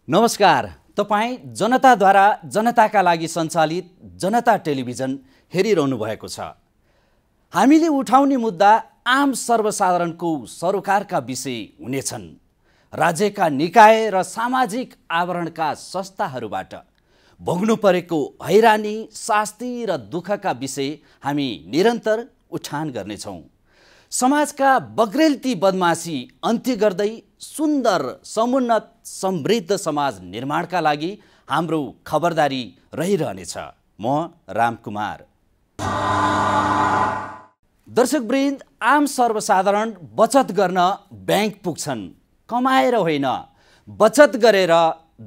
नमस्कार, तपाईँ जनताद्वारा जनताका लागि सञ्चालित जनता टेलिभिजन हेरिरहनु भएको छ। हामीले उठाउने मुद्दा आम सर्वसाधारणको सरोकारका विषय हुनेछन्। राज्यका निकाय र सामाजिक आवरणका संस्थाहरूबाट भोग्नु परेको हैरानी, शास्ति र दुःखका विषय हामी निरन्तर उठान गर्नेछौँ। समाजका बग्रेलती बदमाशी अन्त्य गर्दै सुन्दर, समुन्नत, समृद्ध समाज निर्माणका लागि हाम्रो खबरदारी रहिरहनेछ। म रामकुमार। दर्शकवृन्द, आम सर्वसाधारण बचत गर्न ब्याङ्क पुग्छन्, कमाएर होइन, बचत गरेर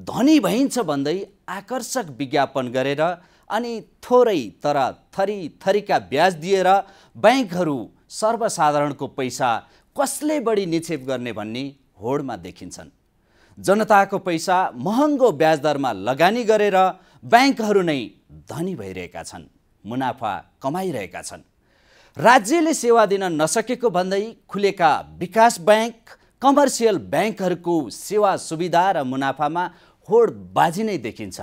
धनी भइन्छ भन्दै आकर्षक विज्ञापन गरेर अनि थोरै तर थरी थरीका ब्याज दिएर ब्याङ्कहरू सर्वसाधारणको पैसा कसले बढी निक्षेप गर्ने भन्ने होडमा देखिन्छन्। जनताको पैसा महँगो ब्याज दरमा लगानी गरेर ब्याङ्कहरू नै धनी भइरहेका छन्, मुनाफा कमाइरहेका छन्। राज्यले सेवा दिन नसकेको भन्दै खुलेका विकास ब्याङ्क, कमर्सियल ब्याङ्कहरूको सेवा सुविधा र मुनाफामा होडबाजी नै देखिन्छ।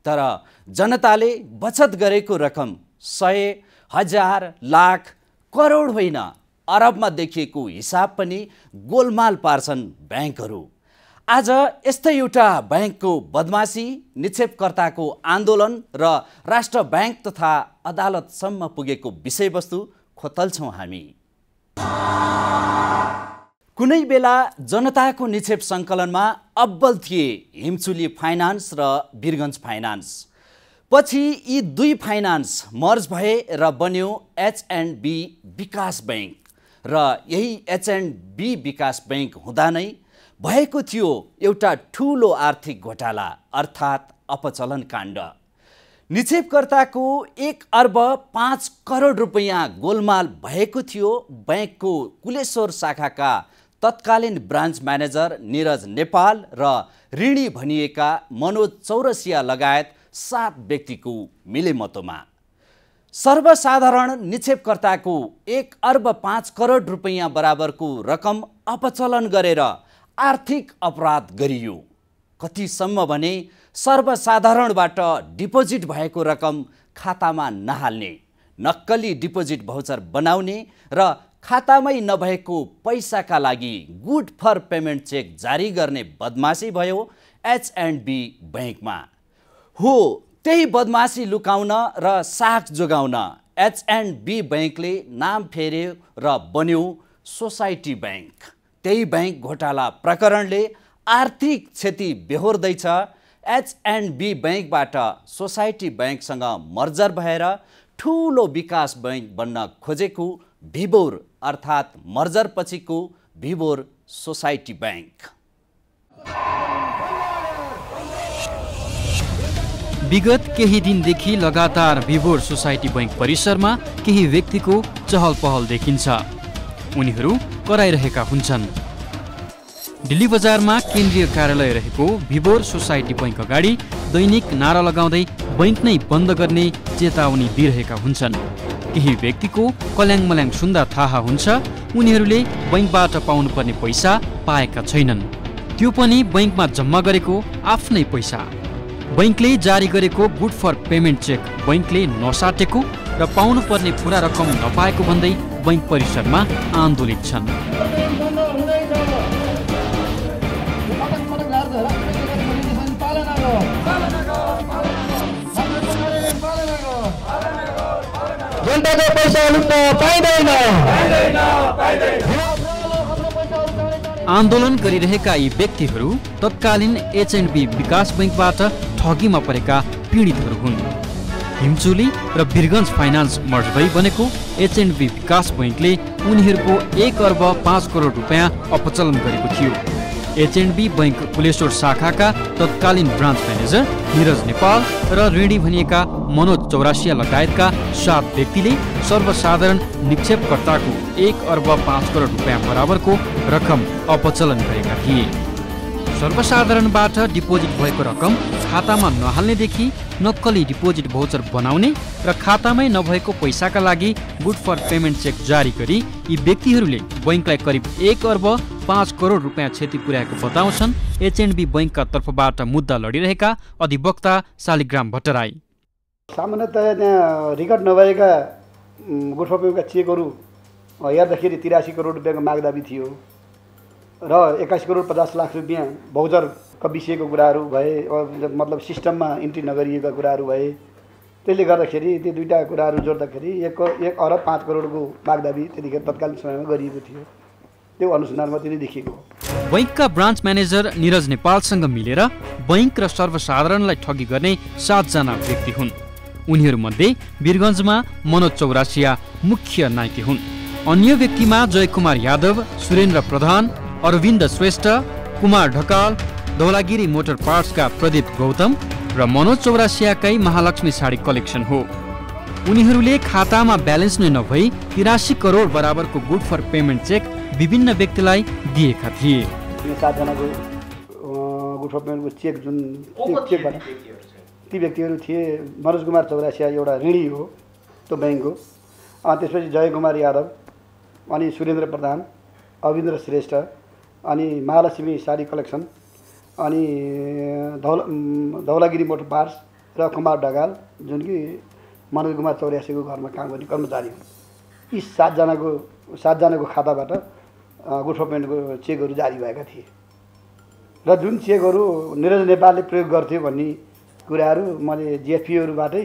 तर जनताले बचत गरेको रकम 100, 1000, लाख, करोड होइन, अरबमा देखिएको हिसाब पनि गोलमाल पार्छन् ब्याङ्कहरू। आज यस्तै एउटा ब्याङ्कको बदमाशी, निक्षेपकर्ताको आन्दोलन र राष्ट्र ब्याङ्क तथा अदालतसम्म पुगेको विषयवस्तु खोतल्छौँ हामी। कुनै बेला जनताको निक्षेप सङ्कलनमा अब्बल थिए हिमचुली फाइनान्स र वीरगञ्ज फाइनान्स। पछि यी दुई फाइनान्स मर्ज भए र बन्यो H&B विकास ब्याङ्क र यही H&B विकास ब्याङ्क हुँदा नै भएको थियो एउटा ठुलो आर्थिक घोटाला अर्थात् अपचलन काण्ड। निक्षेपकर्ताको 1 अर्ब 5 करोड रुपैयाँ गोलमाल भएको थियो ब्याङ्कको कुलेश्वर शाखाका तत्कालीन ब्रान्च म्यानेजर निरज नेपाल र ऋणी भनिएका मनोज चौरसिया लगायत 7 व्यक्तिको मिलेमतोमा। सर्वसाधारण निक्षेपकर्ताको 1 अर्ब 5 करोड रुपैयाँ बराबरको रकम अपचलन गरेर आर्थिक अपराध गरियो। कतिसम्म भने सर्वसाधारणबाट डिपोजिट भएको रकम खातामा नहाल्ने, नक्कली डिपोजिट भाउचर बनाउने र खातामै नभएको पैसाका लागि गुड फर पेमेन्ट चेक जारी गर्ने बदमाशी भयो H&B ब्याङ्कमा। हो, त्यही बदमाशी लुकाउन र साख जोगाउन H&B ब्याङ्कले नाम फेर्यो र बन्यो सोसाइटी ब्याङ्क। त्यही ब्याङ्क घोटाला प्रकरणले आर्थिक क्षति बेहोर्दैछ। H&B ब्याङ्कबाट सोसाइटी ब्याङ्कसँग मर्जर भएर ठुलो विकास ब्याङ्क बन्न खोजेको भिबोर अर्थात् मर्जर पछिको भिबोर सोसाइटी ब्याङ्क। विगत केही दिनदेखि लगातार भिबोर सोसाइटी ब्याङ्क परिसरमा केही व्यक्तिको चहल पहल देखिन्छ। उनीहरू कराइरहेका हुन्छन्। दिल्ली बजारमा केन्द्रीय कार्यालय रहेको भिबोर सोसाइटी ब्याङ्क अगाडि दैनिक नारा लगाउँदै ब्याङ्क नै बन्द गर्ने चेतावनी दिइरहेका हुन्छन्। केही व्यक्तिको कल्याङमल्याङ सुन्दा थाहा हुन्छ उनीहरूले ब्याङ्कबाट पाउनुपर्ने पैसा पाएका छैनन्, त्यो पनि ब्याङ्कमा जम्मा गरेको आफ्नै पैसा। ब्याङ्कले जारी गरेको गुड फर पेमेन्ट चेक ब्याङ्कले नसाटेको र पाउनुपर्ने पुरा रकम नपाएको भन्दै ब्याङ्क परिसरमा आन्दोलित छन्। जनताको पैसा लुट्न पाइँदैन। आन्दोलन गरिरहेका यी व्यक्तिहरू तत्कालीन H&B विकास ब्याङ्कबाट ठगीमा परेका पीडितहरू हुन्। हिमचुली र वीरगञ्ज फाइनान्स मर्ज भई बनेको H&B विकास ब्याङ्कले उनीहरूको 1 अर्ब 5 करोड रुपैयाँ अपचलन गरेको थियो। H&B ब्याङ्क कुलेश्वर शाखाका तत्कालीन ब्रान्च म्यानेजर निरज नेपाल र ऋणी भनिएका मनोज चौरसिया लगायतका 7 व्यक्तिले सर्वसाधारण निक्षेपकर्ताको 1 अर्ब 5 करोड रुपैयाँ बराबरको रकम अपचलन गरेका थिए। सर्वसाधारणबाट डिपोजिट भएको रकम खातामा नहाल्नेदेखि नक्कली डिपोजिट भाउचर बनाउने र खातामै नभएको पैसाका लागि गुड फर पेमेन्ट चेक जारी गरी यी व्यक्तिहरूले बैंकलाई करिब 1 अर्ब 5 करोड रुपियाँ क्षति पुर्याएको बताउँछन् एचएनबी बैंकका तर्फबाट मुद्दा लडिरहेका अधिवक्ता शालिग्राम भट्टराई। सामान्यतया त्यहाँ रेकर्ड नभएका गुड फर पेमेन्टका चेकहरू हेर्दाखेरि 83 करोड रुपियाँको मागदाबी थियो र 21 करोड 50 लाख रुपियाँ भाउचरका विषयको कुराहरू भए, मतलब सिस्टममा इन्ट्री नगरिएका कुराहरू भए। त्यसले गर्दाखेरि त्यो दुईटा कुराहरू जोड्दाखेरि 1 अर्ब 5 करोडको मागदाबी त्यतिखेर तत्कालीन समयमा गरिएको थियो। त्यो अनुसन्धानमा त्यो देखिएको हो। बैंकका ब्रान्च म्यानेजर निरज नेपालसँग मिलेर बैंक र सर्वसाधारणलाई ठगी गर्ने 7 जना व्यक्ति हुन्। उनीहरूमध्ये वीरगञ्जमा मनोज चौरासिया मुख्य नायक हुन्। अन्य व्यक्तिमा जयकुमार यादव, सुरेन्द्र प्रधान, अरविन्द श्रेष्ठ, कुमार ढकाल, धौलागिरी मोटर पार्ट्सका प्रदीप गौतम र मनोज चौरासियाकै महालक्ष्मी साडी कलेक्सन हो। उनीहरूले खातामा ब्यालेन्स नै नभई 83 करोड बराबरको गुड फर पेमेन्ट चेक विभिन्न व्यक्तिलाई दिएका थिए। 7 जनाको गुड फर पेमेन्टको चेक जुन चेकबाट ती व्यक्तिहरू थिए। मनोज कुमार चौरासिया एउटा ऋणी हो त्यो बैंकको। त्यसपछि जयकुमार यादव, अनि सुरेन्द्र प्रधान, अविन्द्र श्रेष्ठ, अनि महालक्ष्मी साडी कलेक्सन, अनि धौलागिरी मोटर पार्ट्स र कुमार ढकाल जुन कि मनोज कुमार चौरासियाको घरमा काम गर्ने कर्मचारी हुन्। यी 7 जनाको खाताबाट गुड फर पेमेन्टको चेकहरू जारी भएका थिए र जुन चेकहरू निरज नेपालले प्रयोग गर्थ्यो भन्ने कुराहरू मैले जिएफपीहरूबाटै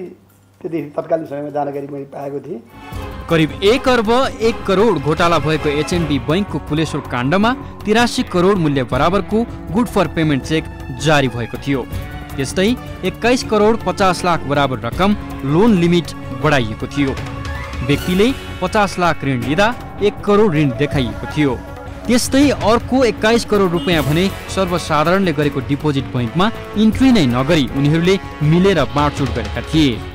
त्यति तत्कालीन समयमा जानकारी मैले पाएको थिएँ। करिब 1 अर्ब 1 करोड घोटाला भएको एचएनबी बैंकको कुलेश्वर काण्डमा 83 करोड मूल्य बराबरको गुड फर पेमेन्ट चेक जारी भएको थियो। त्यस्तै 21 करोड 50 लाख बराबर रकम लोन लिमिट बढाइएको थियो। व्यक्तिले 50 लाख ऋण लिँदा 1 करोड ऋण देखाइएको थियो। त्यस्तै अर्को 21 करोड रुपियाँ भने सर्वसाधारणले गरेको डिपोजिट बैंकमा इन्ट्री नै नगरी उनीहरूले मिलेर बाँडचुँड गरेका थिए।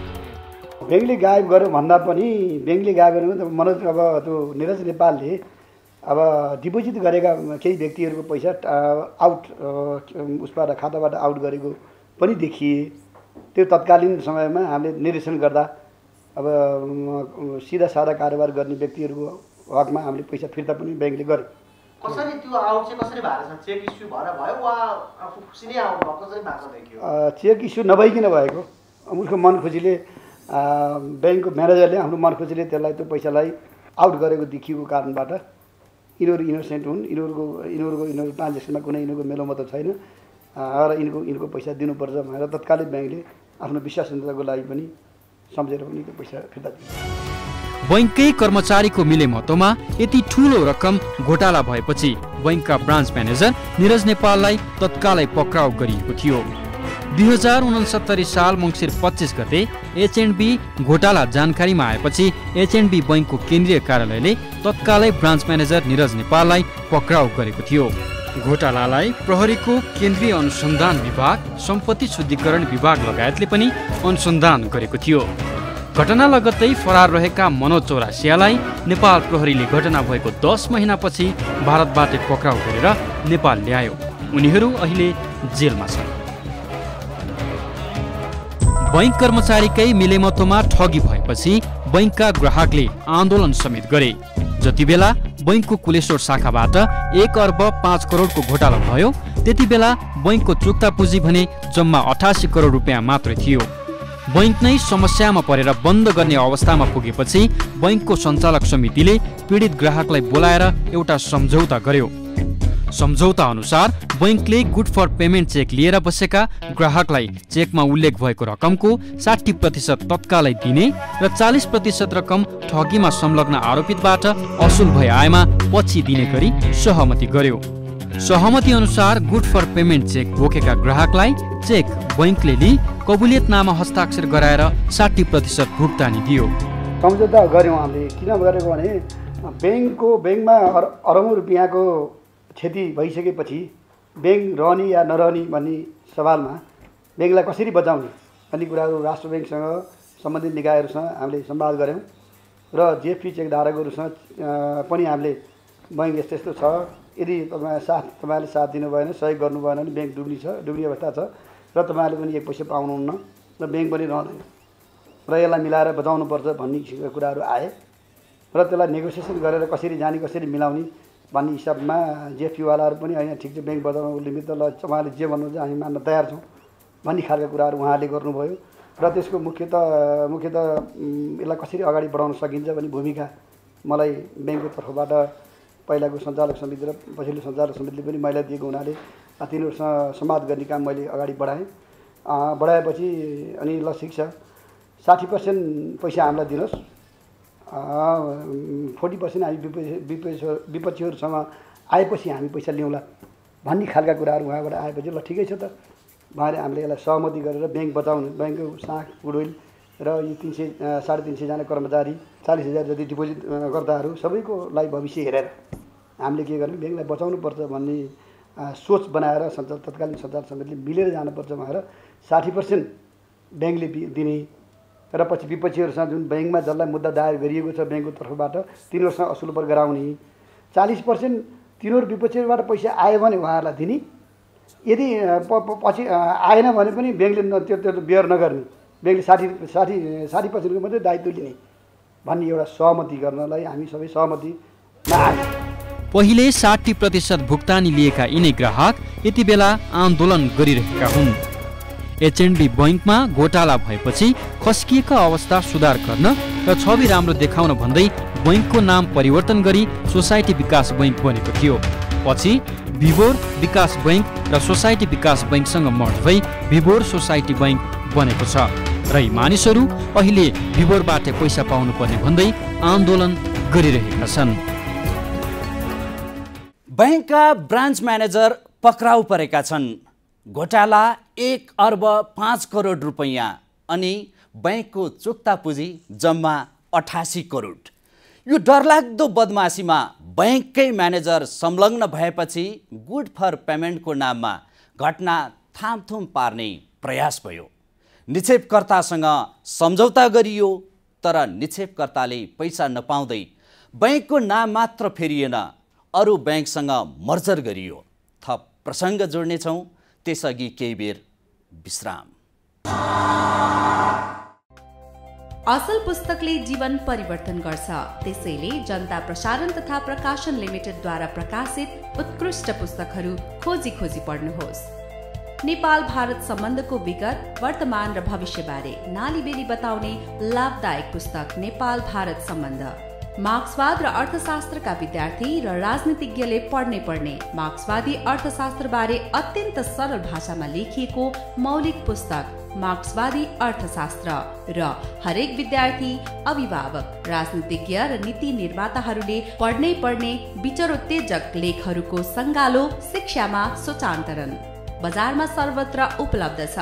ब्याङ्कले गायब गर्यो भन्दा पनि ब्याङ्कले गायब गर्नु मनोज अब त्यो निरज नेपालले अब डिपोजिट गरेका केही व्यक्तिहरूको पैसा आउट उसबाट खाताबाट आउट गरेको पनि देखिए। त्यो तत्कालीन समयमा हामीले निरीक्षण गर्दा अब सिधा सादा कारोबार गर्ने व्यक्तिहरूको हकमा हामीले पैसा फिर्ता पनि ब्याङ्कले गर्यो। कसरी त्यो आउट चाहिँ कसरी भएको छ? चेक इस्यु भएर भयो वा आफू खुसी नै आउट भयो? कसरी भएको देखियो? चेक इस्यु नभइकन भएको। उसको मन खुसीले ब्याङ्कको म्यानेजरले हाम्रो मन खुसीले त्यसलाई त्यो पैसालाई आउट गरेको देखिएको कारणबाट यिनीहरू इनोसेन्ट हुन्। यिनीहरूको ट्रान्जेक्सनमा कुनै यिनीहरूको मेलोमतो छैन र यिनीहरूको पैसा दिनुपर्छ भनेर तत्कालै ब्याङ्कले आफ्नो विश्वसनीयताको लागि पनि सम्झेर पनि त्यो पैसा फिर्ता दिन्छ। बैंककै कर्मचारीको मिलेमतोमा यति ठूलो रकम घोटाला भएपछि बैंकका ब्रान्च म्यानेजर निरज नेपाललाई तत्कालै पक्राउ गरिएको थियो। 2069 साल मङ्सिर 25 गते एचएनबी घोटाला जानकारीमा आएपछि एचएनबी बैंकको केन्द्रीय कार्यालयले तत्कालै ब्रान्च म्यानेजर निरज नेपाललाई पक्राउ गरेको थियो। घोटालालाई प्रहरीको केन्द्रीय अनुसन्धान विभाग, सम्पत्ति शुद्धिकरण विभाग लगायतले पनि अनुसन्धान गरेको थियो। घटना लगत्तै फरार रहेका मनोज चौरासियालाई नेपाल प्रहरीले घटना भएको 10 महिनापछि भारतबाट पक्राउ गरेर नेपाल ल्यायो। उनीहरू अहिले जेलमा छन्। बैंक कर्मचारीकै मिलेमतोमा ठगी भएपछि बैंकका ग्राहकले आन्दोलन समेत गरे। जति बेला बैंकको कुलेश्वर शाखाबाट 1 अर्ब 5 करोडको घोटाला भयो त्यति बेला बैंकको चुक्ता पुँजी भने जम्मा 88 करोड रुपियाँ मात्रै थियो। बैंक नै समस्यामा परेर बन्द गर्ने अवस्थामा पुगेपछि बैंकको सञ्चालक समितिले पीडित ग्राहकलाई बोलाएर एउटा सम्झौता गर्यो। सम्झौता अनुसार बैंकले गुड फर पेमेन्ट चेक लिएर बसेका ग्राहकलाई चेकमा उल्लेख भएको रकमको 60% तत्कालै दिने र 40% रकम ठगीमा संलग्न आरोपितबाट असुल भए आएमा पछि दिने गरी सहमति गर्यो। सहमति अनुसार गुड फर पेमेन्ट चेक बोकेका ग्राहकलाई चेक बैंकले लिई कबुलियतनामा हस्ताक्षर गराएर 60% भुक्तानी दियो। सम्झौता गर्यौँ हामीले। किन गरेको भने ब्याङ्कमा अरबौँ रुपियाँको क्षति भइसकेपछि ब्याङ्क रहने या नरहने भन्ने सवालमा ब्याङ्कलाई कसरी बचाउने भन्ने कुराहरू राष्ट्र ब्याङ्कसँग सम्बन्धित निकायहरूसँग हामीले संवाद गऱ्यौँ र जिएफपी चेक धारकहरूसँग पनि हामीले बैङ्क यस्तो यस्तो छ, यदि तपाईँले साथ दिनु भएन, सहयोग गर्नु भएन भने ब्याङ्क डुब्ने अवस्था छ र तपाईँले पनि एक पैसा पाउनुहुन्न र ब्याङ्क पनि रहँदैन र यसलाई मिलाएर बचाउनुपर्छ भन्ने किसिमका कुराहरू आए र त्यसलाई नेगोसिएसन गरेर कसरी जाने कसरी मिलाउने भन्ने हिसाबमा जेएफपीवालाहरू पनि होइन ठिक छ ब्याङ्क बचाउनको निमित्त ल तपाईँले जे भन्नुहुन्छ हामी मान्न तयार छौँ भन्ने खालका कुराहरू उहाँले गर्नुभयो र त्यसको मुख्यतः यसलाई कसरी अगाडि बढाउन सकिन्छ भन्ने भूमिका मलाई ब्याङ्कको तर्फबाट पहिलाको सञ्चालक समिति र पछिल्लो सञ्चालक समितिले पनि मैले दिएको हुनाले तिनीहरूसँग संवाद गर्ने काम मैले अगाडि बढाएँ। बढाएपछि अनि ल ठिक छ 60% पैसा हामीलाई दिनुहोस्, 40% हामी विपक्षीहरूसँग आएपछि हामी पैसा ल्याउँला भन्ने खालका कुराहरू उहाँबाट आएपछि ल ठिकै छ त उहाँले हामीले यसलाई सहमति गरेर ब्याङ्क बचाउनु ब्याङ्कको साख गुडविल र यो 300-350 जना कर्मचारी 40,000 जति डिपोजिट गर्दाहरू सबैको लागि भविष्य हेरेर हामीले के गर्ने ब्याङ्कलाई बचाउनुपर्छ भन्ने सोच बनाएर तत्कालीन सञ्चालक समितिले मिलेर जानुपर्छ भनेर 60% ब्याङ्कले दिने र पछि विपक्षीहरूसँग जुन ब्याङ्कमा जसलाई मुद्दा दायर गरिएको छ ब्याङ्कको तर्फबाट तिनीहरूसँग असुल पर गराउने 40% तिनीहरू विपक्षीबाट पैसा आयो भने उहाँहरूलाई दिने, यदि पछि आएन भने पनि ब्याङ्कले त्यो बेयर नगर्ने, ब्याङ्कले 60% मात्रै दायित्व लिने भन्ने एउटा सहमति गर्नलाई हामी सबै सहमतिमा आयौँ। पहिले 60% भुक्तानी लिएका यिनै ग्राहक यति बेला आन्दोलन गरिरहेका हुन्। एचएनडी बैंकमा घोटाला भएपछि खस्किएका अवस्था सुधार गर्न र छवि राम्रो देखाउन भन्दै बैंकको नाम परिवर्तन गरी सोसाइटी विकास बैंक बनेको थियो। पछि भिभोर विकास बैंक र सोसाइटी विकास बैंकसँग मर्ज भई भिभोर सोसाइटी बैंक बनेको छ र यी मानिसहरू अहिले भिभोरबाट पैसा पाउनुपर्ने भन्दै आन्दोलन गरिरहेका छन्। बैंकका ब्रान्च म्यानेजर पक्राउ परेका छन्। घोटाला 1 अर्ब 5 करोड रुपैयाँ अनि बैंकको चुक्ता पुँजी जम्मा 88 करोड। यो डरलाग्दो बदमासीमा बैंककै म्यानेजर संलग्न भएपछि गुड फर पेमेन्टको नाममा घटना थामथुम पार्ने प्रयास भयो। निक्षेपकर्तासँग सम्झौता गरियो तर निक्षेपकर्ताले पैसा नपाउँदै बैंकको नाम मात्र फेरिएन, अरू बैंकसँग मर्जर गरियो। थप प्रसङ्ग जोड्नेछौँ, त्यसअघि केही बेर विश्राम। असल पुस्तकले जीवन परिवर्तन गर्छ, त्यसैले जनता प्रसारण तथा प्रकाशन लिमिटेडद्वारा प्रकाशित उत्कृष्ट पुस्तकहरू खोजी खोजी पढ्नुहोस्। नेपाल भारत सम्बन्धको विगत, वर्तमान र भविष्यबारे नालीबेली बताउने लाभदायक पुस्तक नेपाल भारत सम्बन्ध। मार्क्सवाद र अर्थशास्त्रका विद्यार्थी र राजनीतिज्ञले पढ्ने मार्क्सवादी अर्थशास्त्रबारे अत्यन्त सरल भाषामा लेखिएको मौलिक पुस्तक मार्क्सवादी अर्थशास्त्र र हरेक विद्यार्थी, अभिभावक, राजनीतिज्ञ र नीति निर्माताहरूले पढ्ने विचारोत्तेजक लेखहरूको सङ्गालो शिक्षामा सोचान्तरण। बजारमा सर्वत्र उपलब्ध छ,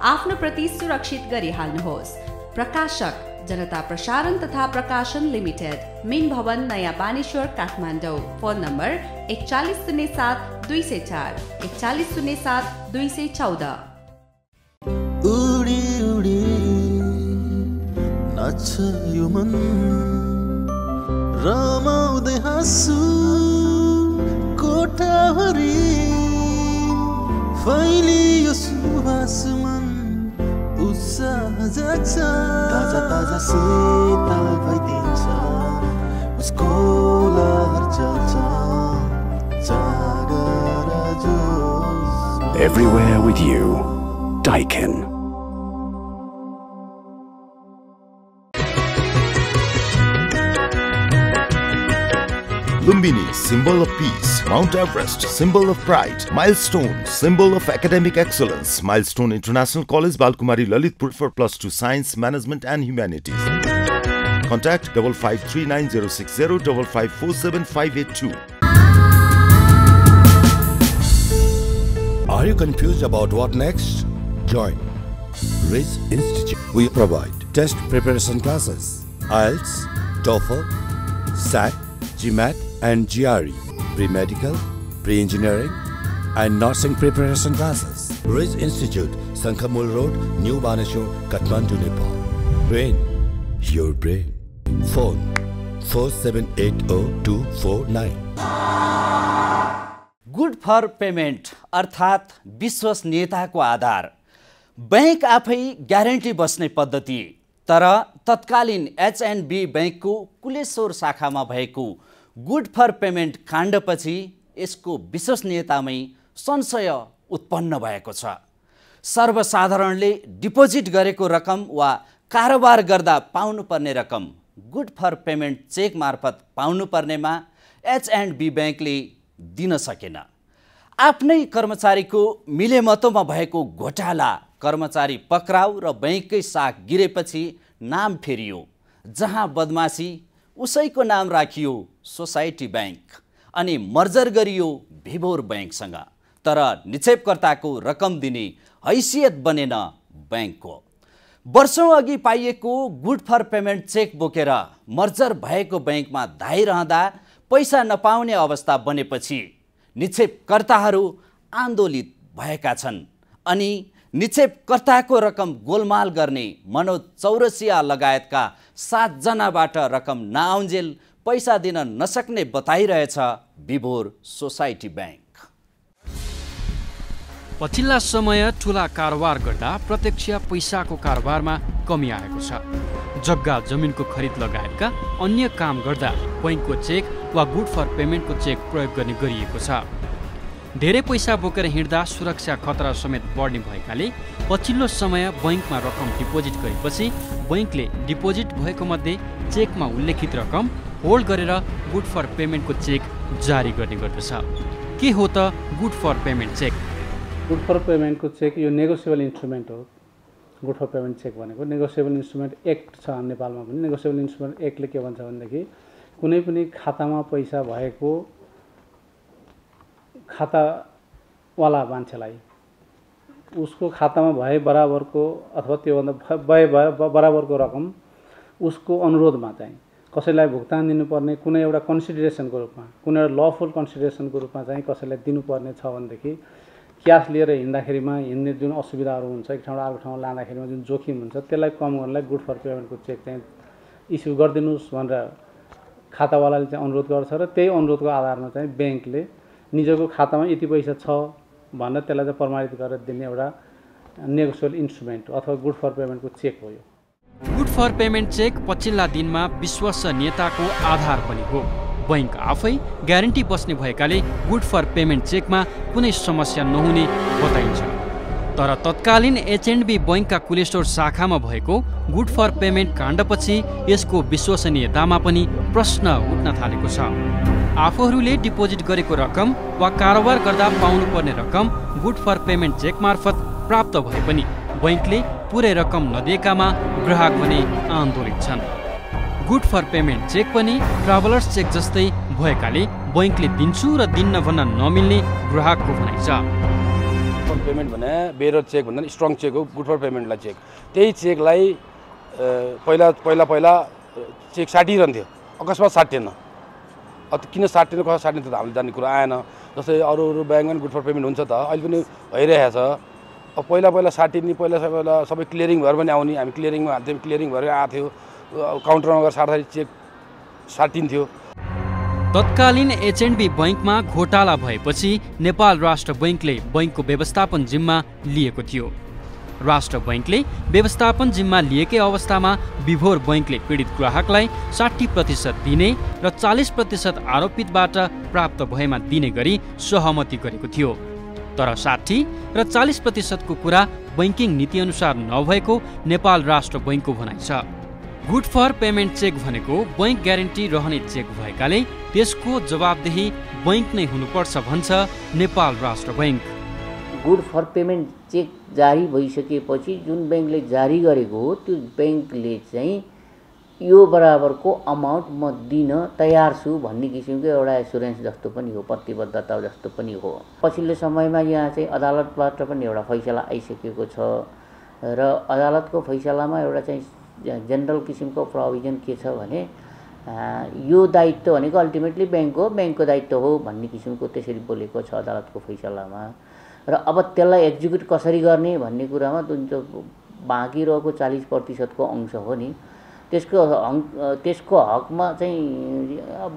आफ्नो प्रति सुरक्षित गरिहाल्नुहोस्। प्रकाशक जनता प्रसारण तथा प्रकाशन लिमिटेड, मेन भवन, नयाँ बानेश्वर, काठमाडौँ। Phone number 4107 204 4107 214। उडी उडी नाच्छ यो मन, रमाउँदै हाँसु कोठाभरि, फैलियो सुवास मन उत्साह जाग्छ, ताजा ताजा शीतल भइदिन्छ, उसको लहर चल्छ, जागर जोस। Everywhere with you, Daikin. Lumbini, symbol of peace. Mount Everest, symbol of pride. Milestone, symbol of academic excellence. Milestone International College, Balkumari, Lalitpur for +2 Science, Management and Humanities. Contact 553960 5547582. Are you confused about what next? Join RIS Institute. We provide test preparation classes, IELTS, TOEFL, SAT, GMAT and GRE, pre-medical, pre-engineering and nursing preparation classes. RIS Institute, Sankhamul Road, New Baneshwar, Kathmandu, Nepal. Brain, your brain. Phone 4780 249. For payment अर्थात् विश्वसनीयताको आधार। Bank आफै guarantee बस्ने पद्धति, तर तत्कालीन एच.एन्ड.बी बैंकको कुलेश्वर शाखामा भएको good for payment काण्डपछि यसको विश्वसनीयतामै संशय उत्पन्न भएको छ। सर्वसाधारणले डिपोजिट गरेको रकम वा कारोबार गर्दा पाउनुपर्ने रकम गुड फर पेमेन्ट चेक मार्फत पाउनुपर्नेमा एच.एन्ड.बी बैंकले दिन सकेन। आफ्नै कर्मचारीको मिलेमतोमा भएको घोटाला, कर्मचारी पक्राउ र बैंककै साख गिरेपछि नाम फेरियो। जहाँ बदमासी उसैको नाम राखियो सोसाइटी बैंक अनि मर्जर गरियो भिभोर बैंकसँग। तर निक्षेपकर्ताको रकम दिने हैसियत बनेन बैंकको। वर्षौं अघि पाइएको गुड फर पेमेन्ट चेक बोकेर मर्जर भएको बैंकमा धाइरहँदा पैसा नपाउने अवस्था बनेपछि निक्षेपकर्ताहरू आन्दोलित भएका छन् अनि निक्षेपकर्ताको रकम गोलमाल गर्ने मनोज चौरसिया लगायतका 7 जनाबाट रकम नआउन्जेल पैसा दिन नसक्ने बताइरहेछ भिभोर सोसाइटी बैंक। पछिल्ला समय ठुला कारोबार गर्दा प्रत्यक्ष पैसाको कारोबारमा कमी आएको छ। जग्गा जमिनको खरिद लगायतका अन्य काम गर्दा बैंकको चेक वा गुड फर पेमेन्टको चेक प्रयोग गर्ने गरिएको छ। धेरै पैसा बोकेर हिँड्दा सुरक्षा खतरा समेत बढ्ने भएकाले पछिल्लो समय बैंकमा रकम डिपोजिट गरेपछि बैंकले डिपोजिट भएको मध्ये चेकमा उल्लेखित रकम होल्ड गरेर गुड फर पेमेन्टको चेक जारी गर्ने गर्दछ। के हो त good for payment cheque? Good for पेमेन्टको चेक यो नेगोसिएबल इन्स्ट्रुमेन्ट हो। गुड फर पेमेन्ट चेक भनेको नेगोसिएबल इन्स्ट्रुमेन्ट एक्ट छ नेपालमा पनि। नेगोसिएबल इन्स्ट्रुमेन्ट एक्टले के भन्छ भनेदेखि कुनै पनि खातामा पैसा भएको खातावाला मान्छेलाई उसको खातामा भए बराबरको अथवा त्योभन्दा भए बराबरको रकम उसको अनुरोधमा चाहिँ कसैलाई भुक्तान दिनुपर्ने कुनै एउटा कन्सिडरेसनको रूपमा, कुनै एउटा लफुल कन्सिडरेसनको रूपमा चाहिँ कसैलाई दिनुपर्ने छ भनेदेखि क्यास लिएर हिँड्दाखेरिमा हिँड्ने जुन असुविधाहरू हुन्छ, एक ठाउँबाट अर्को ठाउँमा लाँदाखेरिमा जुन जोखिम हुन्छ त्यसलाई कम गर्नलाई गुड फर पेमेन्टको चेक चाहिँ इस्यु गरिदिनुहोस् भनेर खातावालाले चाहिँ अनुरोध गर्छ र त्यही अनुरोधको आधारमा चाहिँ बैंकले निजको खातामा यति पैसा छ भनेर त्यसलाई चाहिँ प्रमाणित गरेर दिने एउटा नेगोसिएबल इन्स्ट्रुमेन्ट अथवा गुड फर पेमेन्टको चेक हो यो। गुड फर पेमेन्ट चेक पछिल्ला दिनमा विश्वसनीयताको आधार पनि हो। बैंक आफै ग्यारेन्टी बस्ने भएकाले गुड फर पेमेन्ट चेकमा कुनै समस्या नहुने बताइन्छ। तर तत्कालीन एच.एन्ड.बी बैंकका कुलेश्वर शाखामा भएको गुड फर पेमेन्ट काण्डपछि यसको विश्वसनीयतामा पनि प्रश्न उठ्न थालेको छ। आफूहरूले डिपोजिट गरेको रकम वा कारोबार गर्दा पाउनुपर्ने रकम गुड फर पेमेन्ट चेक मार्फत प्राप्त भए पनि बैंकले पुरै रकम नदिएकामा ग्राहक भने आन्दोलित छन्। गुड फर पेमेन्ट चेक पनि ट्राभलर्स चेक जस्तै भएकाले बैंकले दिन्छु र दिन्न भन्न नमिल्ने ग्राहकको भनाइ छ। पेमेन्ट भने बेरो चेक भन्दा स्ट्रङ चेक हो गुड फर पेमेन्टलाई चेक। त्यही चेकलाई पहिला चेक साटिरहन्थ्यो, अकस्मात साटिएन। किन साटिनु कसो साटिनु त हामीले जान्ने कुरा आएन। जस्तै अरू ब्याङ्कमा गुड फर पेमेन्ट हुन्छ त अहिले पनि भइरहेको छ। अब पहिला साटिने पहिला सबै क्लियरिङ भएर पनि आउने, हामी क्लियरिङमा हाल्थ्यौँ, क्लियरिङ भएर आएको थियो, काउन्टरमा गएर साट्दाखेरि चेक साटिन्थ्यो। तत्कालीन एच.एन्ड.बी बैंकमा घोटाला भएपछि नेपाल राष्ट्र बैंकले बैंकको व्यवस्थापन जिम्मा लिएको थियो। राष्ट्र बैंकले व्यवस्थापन जिम्मा लिएकै अवस्थामा भिभोर बैंकले पीडित ग्राहकलाई 60% दिने र 40% आरोपितबाट प्राप्त भएमा दिने गरी सहमति गरेको थियो। तर 60 र 40% को कुरा बैंकिङ नीति अनुसार नभएको नेपाल राष्ट्र बैंकको भनाइ छ। गुड फर पेमेन्ट चेक भनेको बैंक ग्यारेन्टी रहने चेक भएकाले त्यसको जवाबदेही बैंक नै हुनुपर्छ भन्छ नेपाल राष्ट्र bank. Good for payment cheque जारी भइसकेपछि जुन बैंकले जारी गरेको हो त्यो बैंकले चाहिँ यो बराबरको अमाउन्ट म दिन तयार छु भन्ने किसिमको एउटा एस्युरेन्स जस्तो पनि हो, प्रतिबद्धता जस्तो पनि हो। पछिल्लो समयमा यहाँ चाहिँ अदालतबाट पनि एउटा फैसला आइसकेको छ र अदालतको फैसलामा एउटा चाहिँ जेनरल किसिमको प्रोभिजन के छ भने यो दायित्व भनेको अल्टिमेटली बैंकको दायित्व हो भन्ने किसिमको त्यसरी बोलेको छ अदालतको फैसलामा। र अब त्यसलाई एक्जिक्युट कसरी गर्ने भन्ने कुरामा जुन बाँकी रहेको 40% को अंश हो नि त्यसको हकमा चाहिँ अब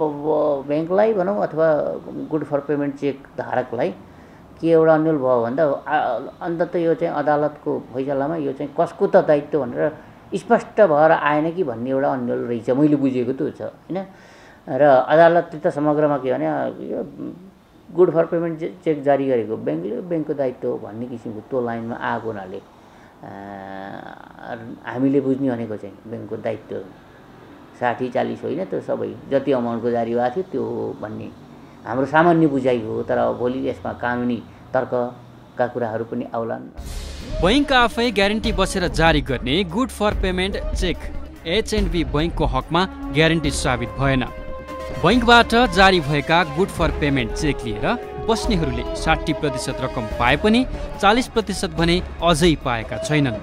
ब्याङ्कलाई भनौँ अथवा गुड फर पेमेन्ट चेक धारकलाई के एउटा अन्यल भयो भन्दा अन्तत यो चाहिँ अदालतको फैसलामा यो चाहिँ कसको त दायित्व भनेर स्पष्ट भएर आएन कि भन्ने एउटा अन्यल रहेछ मैले बुझेको त्यो छ होइन। र अदालतले त समग्रमा के भने यो गुड फर पेमेन्ट चेक जारी गरेको ब्याङ्कको दायित्व हो भन्ने किसिमको त्यो लाइनमा आएको हुनाले हामीले बुझ्ने भनेको चाहिँ ब्याङ्कको दायित्व 60-40 होइन त्यो सबै जति अमाउन्टको जारी भएको थियो त्यो हो भन्ने हाम्रो सामान्य बुझाइ हो। तर अब भोलि यसमा कानुनी तर्कका कुराहरू पनि आउलान्। बैंक आफै ग्यारेन्टी बसेर जारी गर्ने good for payment check H&B बैंकको हकमा ग्यारेन्टी साबित भएन। बैंकबाट जारी भएका गुड फर पेमेन्ट चेक लिएर बस्नेहरूले 60% रकम पाए पनि 40% भने अझै पाएका छैनन्।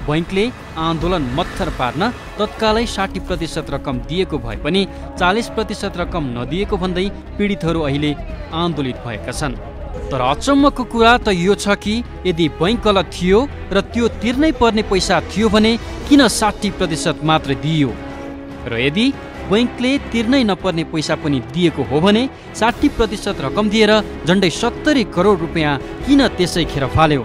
बैंकले आन्दोलन मत्थर पार्न तत्कालै 60% रकम दिएको भए पनि 40% रकम नदिएको भन्दै पीडितहरू अहिले आन्दोलित भएका छन्। तर अचम्मको कुरा त यो छ कि यदि बैंक गलत थियो र त्यो तिर्नै पर्ने पैसा थियो भने किन 60% मात्र दिइयो र यदि बैंकले तिर्नै नपर्ने पैसा पनि दिएको हो भने 60% रकम दिएर झन्डै 70 करोड रुपियाँ किन त्यसैखेर फाल्यो।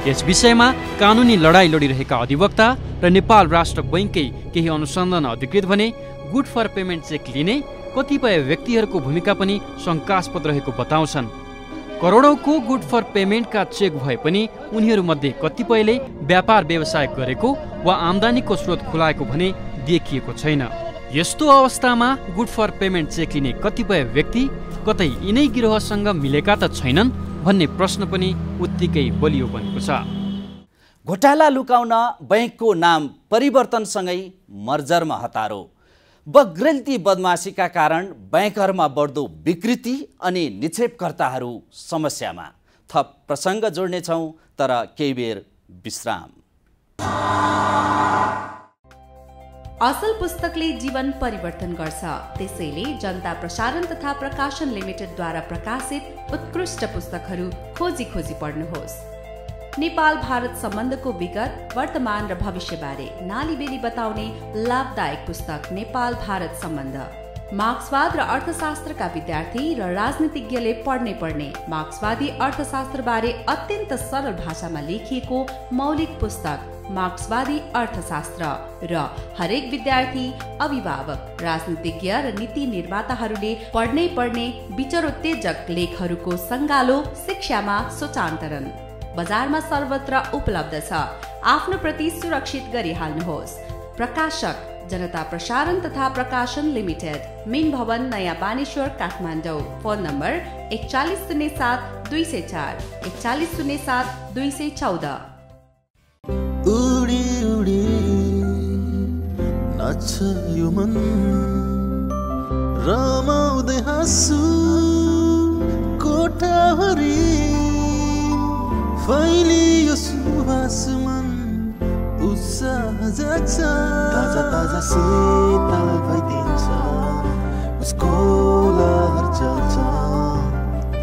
यस विषयमा कानुनी लडाई लडिरहेका अधिवक्ता र नेपाल राष्ट्र बैंककै केही अनुसन्धान अधिकृत भने गुड फर पेमेन्ट चेक लिने कतिपय व्यक्तिहरूको भूमिका पनि शङ्कास्पद रहेको बताउँछन्। करोडौंको गुड फर पेमेन्टका चेक भए पनि उनीहरूमध्ये कतिपयले व्यापार व्यवसाय गरेको वा आम्दानीको स्रोत खुलाएको भने देखिएको छैन। यस्तो अवस्थामा गुड फर पेमेन्ट चेक लिने कतिपय व्यक्ति कतै यिनै गिरोहसँग मिलेका त छैनन् भन्ने प्रश्न पनि उत्तिकै बलियो बनेको छ। घोटाला लुकाउन बैंकको नाम परिवर्तनसँगै मर्जरमा हतारो। बग्रेल्ती बदमाशीका कारण बैंकहरूमा बढ्दो विकृति अनि निक्षेपकर्ताहरू समस्यामा। थप प्रसङ्ग जोड्नेछौँ तर केही बेर विश्राम। असल पुस्तकले जीवन परिवर्तन गर्छ। त्यसैले जनता प्रसारण तथा प्रकाशन लिमिटेडद्वारा प्रकाशित उत्कृष्ट पुस्तकहरू खोजी खोजी पढ्नुहोस्। नेपाल भारत सम्बन्धको विगत, वर्तमान र भविष्यबारे नालीबेली बताउने लाभदायक पुस्तक नेपाल भारत सम्बन्ध। मार्क्सवाद र अर्थशास्त्रका विद्यार्थी र राजनीतिज्ञले पढ्ने मार्क्सवादी अर्थशास्त्रबारे अत्यन्त सरल भाषामा लेखिएको मौलिक पुस्तक मार्क्सवादी अर्थशास्त्र र हरेक विद्यार्थी, अभिभावक, राजनीतिज्ञ र नीति निर्माताहरूले पढ्ने विचारोत्तेजक लेखहरूको सङ्गालो शिक्षामा सोचान्तरण। बजारमा सर्वत्र उपलब्ध छ। आफ्नो प्रति सुरक्षित गरिहाल्नुहोस्। प्रकाशक जनता प्रसारण तथा प्रकाशन लिमिटेड, मिन भवन, नयाँ बानेश्वर, काठमाडौँ। Phone number 4107-204 4107-214। उडी उडी नाच्छ यो मन, रमाउँदै हाँसु कोठाभरि, फैलियो सुवास मन उत्साह जाग्छ, ताजा ताजा शीतल भइदिन्छ, उसको लहर चल्छ,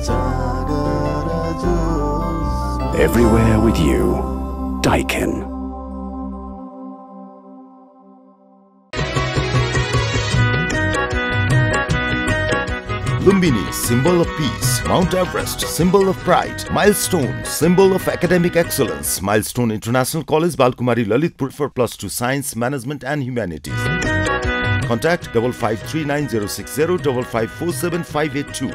जागर जोस। Everywhere with you, Daikin. Lumbini, symbol of peace. Mount Everest, symbol of pride. Milestone, symbol of academic excellence. Milestone International College, Balkumari, Lalitpur for +2 Science, Management and Humanities. Contact 553960 5547582.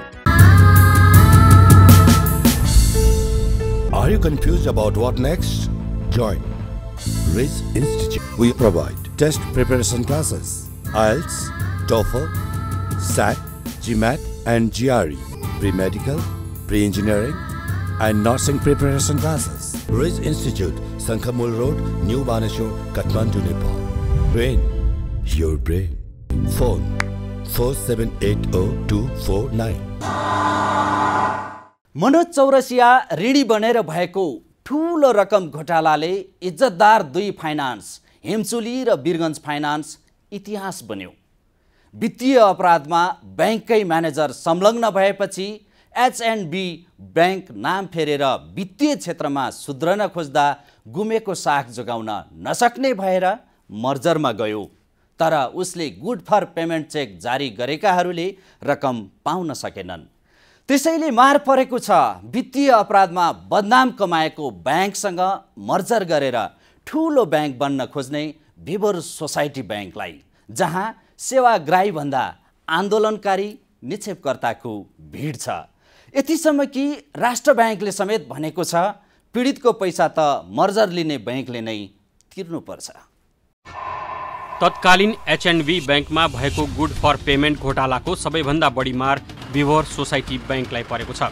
Are you confused about what next? Join RIS Institute. We provide test preparation classes, IELTS, TOEFL, SAT, GMAT and GRE, pre-medical, pre-engineering and nursing preparation classes. RIS Institute, Sankamul Road, New Baneshwar, Kathmandu, Nepal. Brain, your brain. Phone 4780-249. Manoj Chaurasia ऋणी बनेर भएको ठूलो रकम घोटालाले इज्जतदार 2 finance हिमचुली र Birgunj finance इतिहास बन्यो। वित्तीय अपराधमा बैंककै म्यानेजर संलग्न भएपछि H&B बैंक नाम फेरेर वित्तीय क्षेत्रमा सुध्रन खोज्दा गुमेको साख जोगाउन नसक्ने भएर मर्जरमा गयो। तर उसले गुड फर पेमेन्ट चेक जारी गरेकाहरूले रकम पाउन सकेनन्। त्यसैले मार परेको छ वित्तीय अपराधमा बदनाम कमाएको ब्याङ्कसँग मर्जर गरेर ठूलो ब्याङ्क बन्न खोज्ने भिभोर सोसाइटी ब्याङ्कलाई, जहाँ सेवाग्राही भन्दा आन्दोलनकारी निक्षेपकर्ताको भिड छ। यतिसम्म कि राष्ट्र ब्याङ्कले समेत भनेको छ पीडितको पैसा त मर्जर लिने ब्याङ्कले नै तिर्नुपर्छ। तत्कालीन एच&बी ब्याङ्कमा भएको गुड फर पेमेन्ट घोटालाको सबैभन्दा बढी मार भिभोर सोसाइटी ब्याङ्कलाई परेको छ।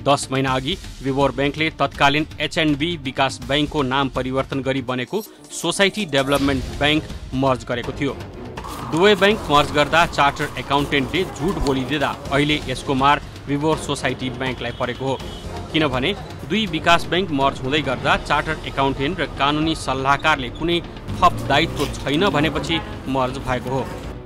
10 महिना अघि भिभोर ब्याङ्कले तत्कालीन एच&बी विकास ब्याङ्कको नाम परिवर्तन गरी बनेको सोसाइटी डेभलपमेन्ट ब्याङ्क मर्ज गरेको थियो। दुवै ब्याङ्क मर्ज गर्दा चार्टर्ड एकाउन्टेन्टले झुट बोलिदिँदा अहिले यसको मार भिभोर सोसाइटी ब्याङ्कलाई परेको हो। किनभने दुई विकास ब्याङ्क मर्ज हुँदै गर्दा चार्टर्ड एकाउन्टेन्ट र कानुनी सल्लाहकारले कुनै थप दायित्व छैन भनेपछि मर्ज भएको हो।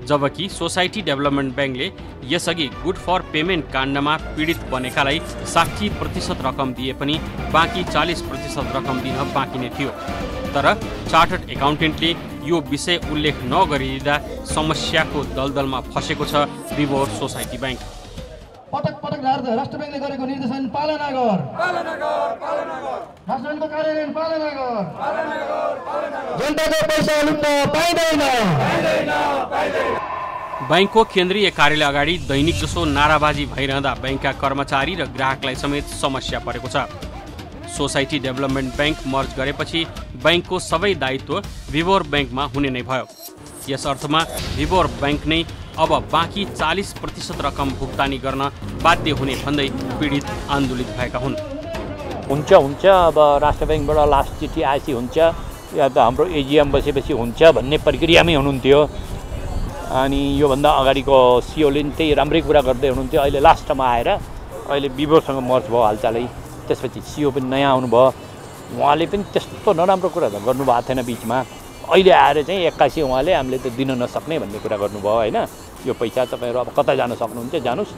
जबकि सोसाइटी डेभलपमेन्ट ब्याङ्कले यसअघि गुड फर पेमेन्ट काण्डमा पीडित बनेकालाई 60% रकम दिए पनि बाँकी 40% रकम दिन बाँकी नै थियो। तर चार्टर्ड एकाउन्टेन्टले यो विषय उल्लेख नगरिदिँदा समस्याको दलदलमा फसेको छ भिभोर सोसाइटी ब्याङ्क। पटक पटक राष्ट्र ब्याङ्कले गरेको निर्देशन पालना गर, राष्ट्र ब्याङ्कको कार्यान्वयन पालना गर, जनताको पैसा लुट्न पाइँदैन। ब्याङ्कको केन्द्रीय कार्यालय अगाडि दैनिक जसो नाराबाजी भइरहँदा ब्याङ्कका कर्मचारी र ग्राहकलाई समेत समस्या परेको छ। सोसाइटी डेभलपमेन्ट ब्याङ्क मर्ज गरेपछि ब्याङ्कको सबै दायित्व भिभोर ब्याङ्कमा हुने नै भयो। यस अर्थमा भिभोर ब्याङ्क नै अब बाँकी 40% रकम भुक्तानी गर्न बाध्य हुने भन्दै पीडित आन्दोलित भएका हुन्। हुन्छ अब राष्ट्र ब्याङ्कबाट लास्ट चिठी आएपछि हुन्छ या त हाम्रो एजिएम बसेपछि हुन्छ भन्ने प्रक्रियामै हुनुहुन्थ्यो। अनि योभन्दा अगाडिको सिओले नि त्यही राम्रै कुरा गर्दै हुनुहुन्थ्यो। अहिले लास्टमा आएर अहिले भिभोरसँग मर्ज भयो हालचालै, त्यसपछि सिओ पनि नयाँ आउनुभयो। उहाँले पनि त्यस्तो नराम्रो कुरा त गर्नुभएको थिएन बिचमा। अहिले आएर चाहिँ 81 उहाँले हामीले त दिन नसक्ने भन्ने कुरा गर्नुभयो होइन। यो पैसा तपाईँहरू अब कता जान सक्नुहुन्छ जानुहोस्,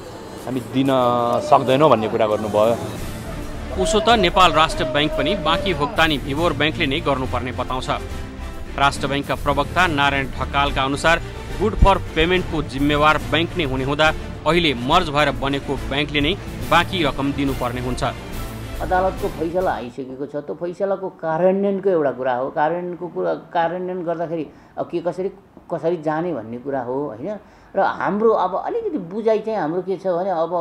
हामी दिन सक्दैनौँ भन्ने कुरा गर्नुभयो। उसो त नेपाल राष्ट्र ब्याङ्क पनि बाँकी भुक्तानी भिभोर ब्याङ्कले नै गर्नुपर्ने बताउँछ। राष्ट्र ब्याङ्कका प्रवक्ता नारायण ढकालका अनुसार गुड फर पेमेन्टको जिम्मेवार ब्याङ्क नै हुने हुँदा अहिले मर्ज भएर बनेको ब्याङ्कले नै बाँकी रकम दिनुपर्ने हुन्छ। अदालतको फैसला आइसकेको छ, त्यो फैसलाको कार्यान्वयनको एउटा कुरा हो। कार्यान्वयन गर्दाखेरि अब के कसरी जाने भन्ने कुरा हो होइन। र हाम्रो अब अलिकति बुझाइ चाहिँ हाम्रो के छ भने अब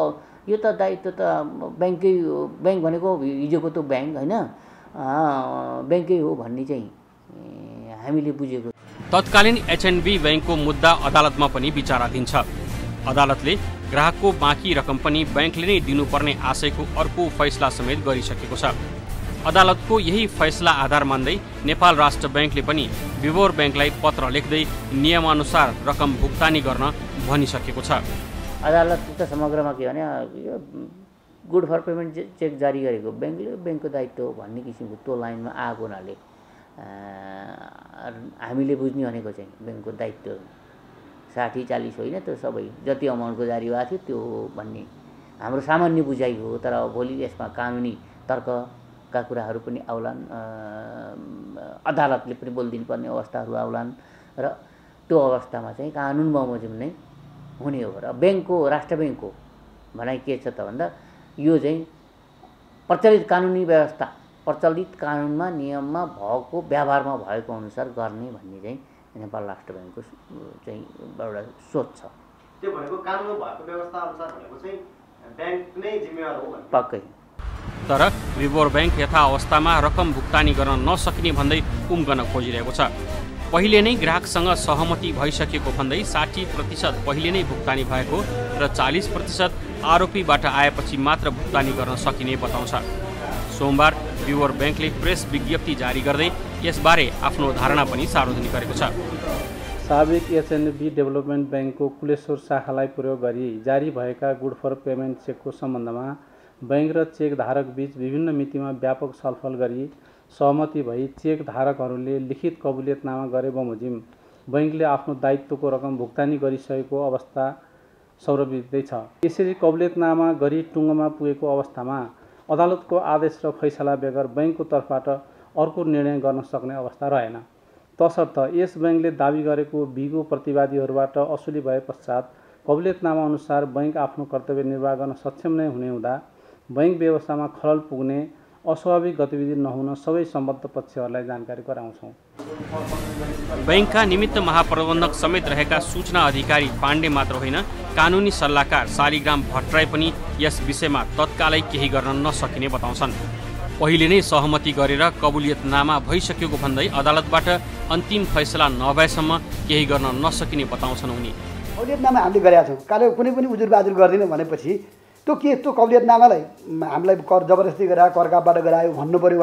यो त दायित्व त ब्याङ्क भनेको हिजोको त ब्याङ्क होइन, ब्याङ्कै हो भन्ने चाहिँ हामीले बुझेको। तत्कालीन एच&बी ब्याङ्कको मुद्दा अदालतमा पनि विचाराधीन छ। अदालतले ग्राहकको बाँकी रकम पनि ब्याङ्कले नै दिनुपर्ने आशयको अर्को फैसला समेत गरिसकेको छ। अदालतको यही फैसला आधार मान्दै नेपाल राष्ट्र ब्याङ्कले पनि भिभोर ब्याङ्कलाई पत्र लेख्दै नियमानुसार रकम भुक्तानी गर्न भनिसकेको छ। अदालतले त समग्रमा के भने यो गुड फर पेमेन्ट चेक जारी गरेको ब्याङ्कले ब्याङ्कको दायित्व हो भन्ने किसिमको त्यो लाइनमा आएको हुनाले हामीले बुझ्ने भनेको चाहिँ ब्याङ्कको दायित्व 60-40 होइन, त्यो सबै जति अमाउन्टको जारी भएको थियो त्यो हो भन्ने हाम्रो सामान्य बुझाइ हो। तर अब भोलि यसमा कानुनी तर्कका कुराहरू पनि आउलान्, अदालतले पनि बोलिदिनु पर्ने अवस्थाहरू आउलान् र त्यो अवस्थामा चाहिँ कानुन बमोजिम नै हुने हो। र ब्याङ्कको राष्ट्र ब्याङ्कको भनाइ के छ त भन्दा यो चाहिँ प्रचलित कानुनी व्यवस्था, प्रचलित कानुनमा नियममा भएको व्यवहारमा भएको अनुसार गर्ने भन्ने चाहिँ नेपाल राष्ट्र ब्याङ्कको चाहिँ एउटा सोच छ। त्यो भनेको कानुनमा भएको व्यवस्था अनुसार भनेको चाहिँ ब्याङ्क नै जिम्मेवार हो भन्ने पक्कै। तर भिभोर ब्याङ्क यथा अवस्थामा रकम भुक्तानी गर्न नसकिने भन्दै उम्कन खोजिरहेको छ। पहिले नै ग्राहकसँग सहमति भइसकेको भन्दै 60% पहिले नै भुक्तानी भएको र 40% आरोपीबाट आएपछि मात्र भुक्तानी गर्न सकिने बताउँछ। सोमबार भिभोर ब्याङ्कले प्रेस विज्ञप्ति जारी गर्दै यसबारे आफ्नो धारणा पनि सार्वजनिक गरेको छ। साबिक एच&बी डेभलपमेन्ट ब्याङ्कको कुलेश्वर शाखालाई प्रयोग गरी जारी भएका गुड फर पेमेन्ट चेकको सम्बन्धमा ब्याङ्क र चेक धारक बीच विभिन्न मितिमा व्यापक छलफल गरी सहमति भई चेक धारकहरूले लिखित कबुलियतनामा गरे बमोजिम ब्याङ्कले आफ्नो दायित्वको रकम भुक्तानी गरिसकेको अवस्था सौरभिँदैछ। यसरी कबुलियतनामा गरी टुङ्गोमा पुगेको अवस्थामा अदालतको आदेश र फैसला बेगर ब्याङ्कको तर्फबाट अर्को निर्णय गर्न सक्ने अवस्था रहेन। तसर्थ यस बैंकले दाबी गरेको बिगो प्रतिवादीहरूबाट असुली भए पश्चात कबुलियतनामा अनुसार बैंक आफ्नो कर्तव्य निर्वाह गर्न सक्षम नै हुने हुँदा बैंक व्यवस्थामा खलल पुग्ने अस्वाभाविक गतिविधि नहुन सबै सम्बद्ध पक्षहरूलाई जानकारी गराउँछौँ। बैंकका निमित्त महाप्रबन्धक समेत रहेका सूचना अधिकारी पाण्डे मात्र होइन, कानुनी सल्लाहकार शालिग्राम भट्टराई पनि यस विषयमा तत्कालै केही गर्न नसकिने बताउँछन्। पहिले नै सहमति गरेर कबुलियतनामा भइसकेको भन्दै अदालतबाट अन्तिम फैसला नभएसम्म केही गर्न नसकिने बताउँछन् उनी। कबुलियतनामा हामीले गरेका छौँ, काले कुनै पनि उजुरबाजुर गर्दिन भनेपछि त्यो कबुलियतनामालाई हामीलाई कर जबरजस्ती गरायो, करकापबाट गरायो भन्नु पर्यो।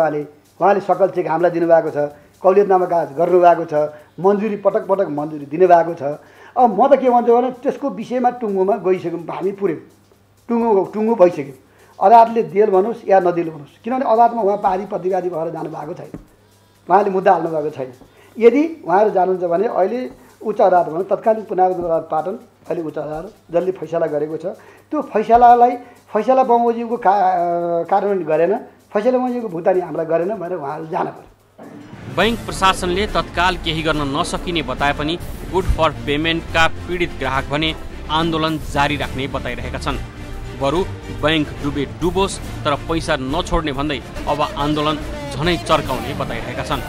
उहाँले सकल चेक हामीलाई दिनुभएको छ, कबुलियतनामा कागज गर्नुभएको छ, मन्जुरी पटक पटक मन्जुरी दिनुभएको छ। अब म त के भन्छु भने त्यसको विषयमा टुङ्गोमा गइसक्यौँ, हामी पुऱ्यौँ, टुङ्गो भइसक्यो। अदालतले दिएल भन्नुहोस् या नदिएल भन्नुहोस्, किनभने अदालतमा उहाँ पारी प्रतिवादी भएर जानुभएको छैन, उहाँले मुद्दा हाल्नुभएको छैन। यदि उहाँहरू जानुहुन्छ भने अहिले उच्च अदालत भनौँ, तत्कालीन पुनरावृत्ति अदालत पाटन, अहिले उच्च अदालत जसले फैसला गरेको छ, त्यो फैसला बमोजिमको कार्यान्वयन गरेन, फैसला बमोजिमको भुक्तानी हामीलाई गरेन भनेर उहाँहरू जान पर्यो। बैंक प्रशासनले तत्काल केही गर्न नसकिने बताए पनि गुड फर पेमेन्टका पीडित ग्राहक भने आन्दोलन जारी राख्ने बताइरहेका छन्। बरु बैंक डुबोस् तर पैसा नछोड्ने भन्दै अब आन्दोलन झनै चर्काउने बताइरहेका छन्।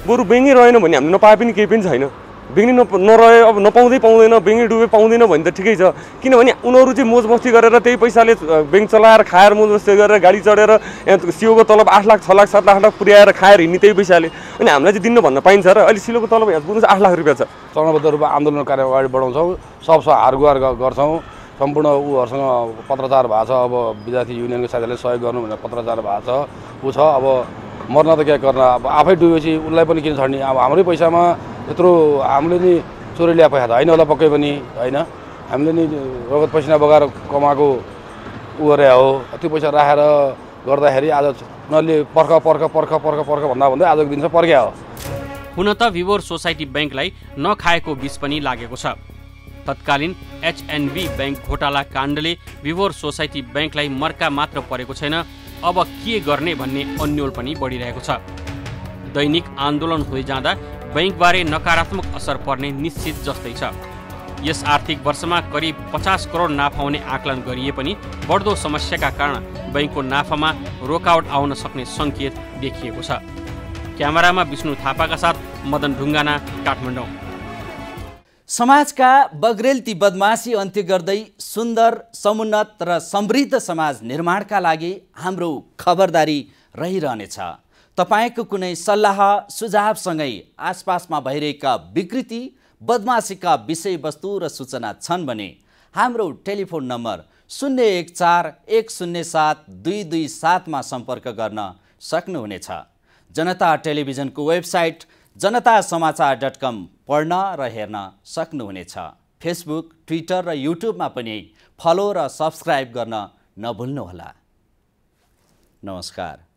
बरु बेङ्गै रहेन भने हामीले नपाए पनि केही पनि छैन, बेङ्गै नरहे अब पाउँदैन, बेङ्गै डुबे पाउँदैन भने त ठिकै छ। किनभने उनीहरू चाहिँ मोजमस्ती गरेर त्यही पैसाले बेङ्क चलाएर खाएर मोजमस्ती गरेर गाडी चढेर यहाँ सिओको तलब 8 लाख 6 लाख 7 लाख पुर्याएर खाएर हिँड्ने त्यही पैसाले, अनि हामीलाई चाहिँ दिनु भन्न पाइन्छ र? अहिले सिलोको तलब यहाँ पुग्नु 8 लाख रुपियाँ छ। चरणबद्ध रूपमा आन्दोलन कार्य अगाडि बढाउँछौँ, सब हारगुहार गर्छौँ, सम्पूर्ण उहरूसँग पत्रचार भएको छ। अब विद्यार्थी युनियनको साथीहरूले सहयोग गर्नु भनेर पत्रचार भएको छ, ऊ छ। अब मर्न त क्या गर्न, अब आफै डुबेपछि उसलाई पनि किन छड्ने? अब हाम्रै पैसामा यत्रो हामीले नि चोरी ल्या पैसा त होइन होला पक्कै पनि, होइन? हामीले नि रगत पसिना बगाएर कमाएको ऊ गरे हो, त्यो पैसा राखेर गर्दाखेरि आज उनीहरूले पर्ख भन्दा भन्दै आजको दिनसम्म पर्ख्या हो। हुन त विभोर सोसाइटी बैंकलाई नखाएको विष पनि लागेको छ। तत्कालीन एचएनबी बैंक घोटाला काण्डले विभोर सोसाइटी बैंकलाई मर्का मात्र परेको छैन, अब के गर्ने भन्ने अन्योल पनि बढिरहेको छ। दैनिक आन्दोलन हुँदै जाँदा बैंकबारे नकारात्मक असर पर्ने निश्चित जस्तै छ। यस आर्थिक वर्षमा करिब 50 करोड नाफा हुने आकलन गरिए पनि बढ्दो समस्याका कारण बैंकको नाफामा रोकावट आउन सक्ने सङ्केत देखिएको छ। क्यामेरामा विष्णु थापाका साथ मदन ढुङ्गाना, काठमाडौँ। समाजका बग्रेलती बदमाशी अन्त्य गर्दै सुन्दर, समुन्नत र समृद्ध समाज निर्माणका लागि हाम्रो खबरदारी रहिरहनेछ। तपाईको कुनै सल्लाह सुझावसँगै आसपासमा भइरहेका विकृति, बदमाशीका विषयवस्तु र सूचना छन् भने हाम्रो टेलिफोन नम्बर 014-107-227 मा सम्पर्क गर्न सक्नुहुनेछ। जनता टेलिभिजनको वेबसाइट जनतासमाचार.com पढ्न र हेर्न सक्नुहुनेछ। फेसबुक, ट्विटर र युट्युबमा पनि फलो र सब्स्क्राइब गर्न नभुल्नुहोला। नमस्कार।